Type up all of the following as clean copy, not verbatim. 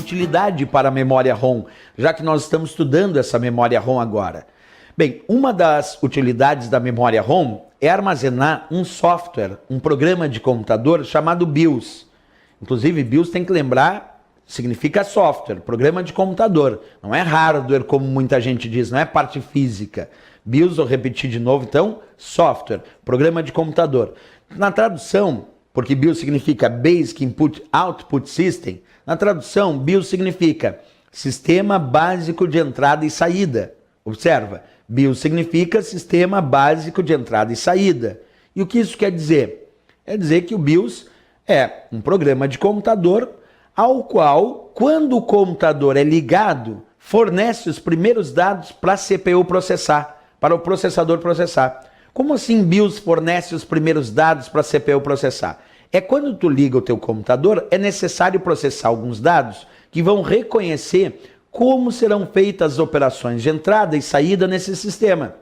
utilidade para a memória ROM, já que nós estamos estudando essa memória ROM agora. Bem, uma das utilidades da memória ROM é armazenar um software, um programa de computador chamado BIOS. Inclusive, BIOS tem que lembrar, significa software, programa de computador. Não é hardware, como muita gente diz, não é parte física. BIOS, vou repetir de novo, então, software, programa de computador. Na tradução, porque BIOS significa Basic Input Output System, na tradução, BIOS significa Sistema Básico de Entrada e Saída. Observa, BIOS significa Sistema Básico de Entrada e Saída. E o que isso quer dizer? Quer dizer que o BIOS é um programa de computador ao qual, quando o computador é ligado, fornece os primeiros dados para a CPU processar, para o processador processar. Como assim BIOS fornece os primeiros dados para a CPU processar? É quando tu liga o teu computador, é necessário processar alguns dados que vão reconhecer como serão feitas as operações de entrada e saída nesse sistema.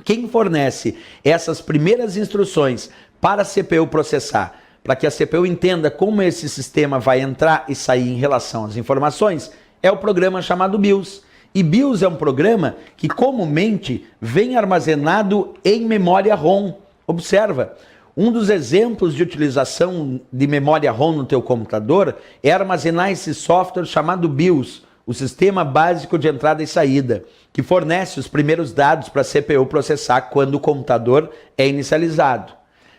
Quem fornece essas primeiras instruções para a CPU processar, para que a CPU entenda como esse sistema vai entrar e sair em relação às informações, é o programa chamado BIOS. E BIOS é um programa que comumente vem armazenado em memória ROM. Observa, um dos exemplos de utilização de memória ROM no teu computador é armazenar esse software chamado BIOS, o Sistema Básico de Entrada e Saída, que fornece os primeiros dados para a CPU processar quando o computador é inicializado.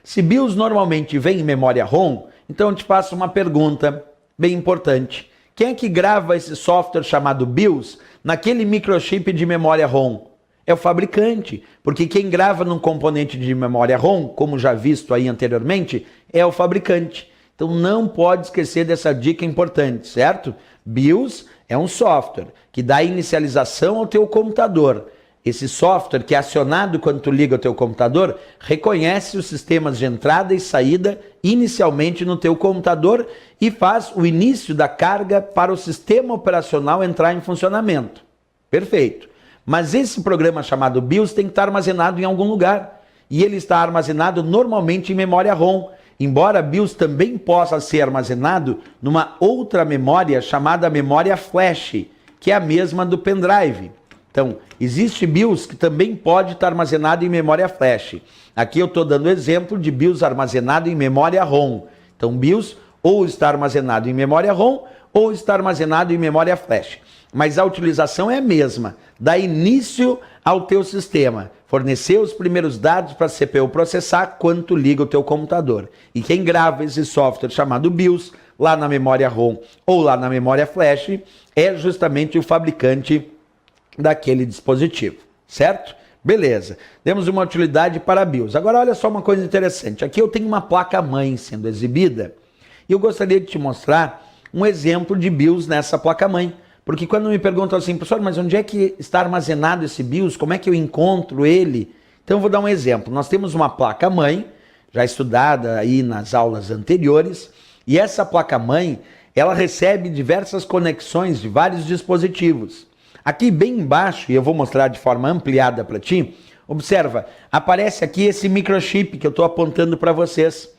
Se BIOS normalmente vem em memória ROM, então eu te faço uma pergunta bem importante. Quem é que grava esse software chamado BIOS naquele microchip de memória ROM? É o fabricante, porque quem grava num componente de memória ROM, como já visto aí anteriormente, é o fabricante. Então não pode esquecer dessa dica importante, certo? BIOS é um software que dá inicialização ao teu computador. Esse software que é acionado quando tu liga o teu computador, reconhece os sistemas de entrada e saída inicialmente no teu computador e faz o início da carga para o sistema operacional entrar em funcionamento. Perfeito. Mas esse programa chamado BIOS tem que estar armazenado em algum lugar. E ele está armazenado normalmente em memória ROM. Embora BIOS também possa ser armazenado numa outra memória chamada memória flash, que é a mesma do pendrive. Então, existe BIOS que também pode estar armazenado em memória flash. Aqui eu estou dando exemplo de BIOS armazenado em memória ROM. Então, BIOS ou está armazenado em memória ROM ou está armazenado em memória flash. Mas a utilização é a mesma. Dá início ao teu sistema. Fornecer os primeiros dados para a CPU processar quando tu liga o teu computador. E quem grava esse software chamado BIOS, lá na memória ROM ou lá na memória flash, é justamente o fabricante daquele dispositivo, certo? Beleza, temos uma utilidade para BIOS. Agora olha só uma coisa interessante, aqui eu tenho uma placa-mãe sendo exibida e eu gostaria de te mostrar um exemplo de BIOS nessa placa-mãe, porque quando me perguntam assim, professor, mas onde é que está armazenado esse BIOS, como é que eu encontro ele? Então eu vou dar um exemplo, nós temos uma placa-mãe, já estudada aí nas aulas anteriores, e essa placa-mãe, ela recebe diversas conexões de vários dispositivos. Aqui bem embaixo, e eu vou mostrar de forma ampliada para ti, observa, aparece aqui esse microchip que eu estou apontando para vocês.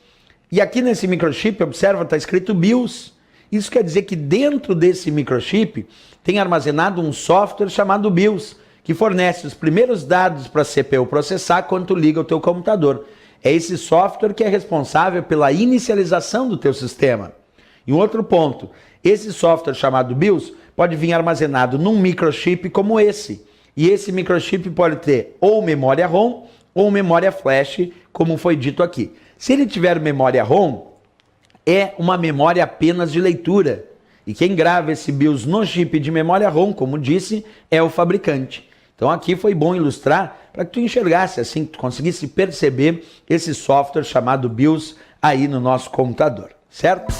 E aqui nesse microchip, observa, está escrito BIOS. Isso quer dizer que dentro desse microchip tem armazenado um software chamado BIOS, que fornece os primeiros dados para a CPU processar quando tu liga o teu computador. É esse software que é responsável pela inicialização do teu sistema. E um outro ponto, esse software chamado BIOS pode vir armazenado num microchip como esse. E esse microchip pode ter ou memória ROM ou memória flash, como foi dito aqui. Se ele tiver memória ROM, é uma memória apenas de leitura. E quem grava esse BIOS no chip de memória ROM, como disse, é o fabricante. Então aqui foi bom ilustrar para que tu enxergasse, assim, que tu conseguisse perceber esse software chamado BIOS aí no nosso computador, certo?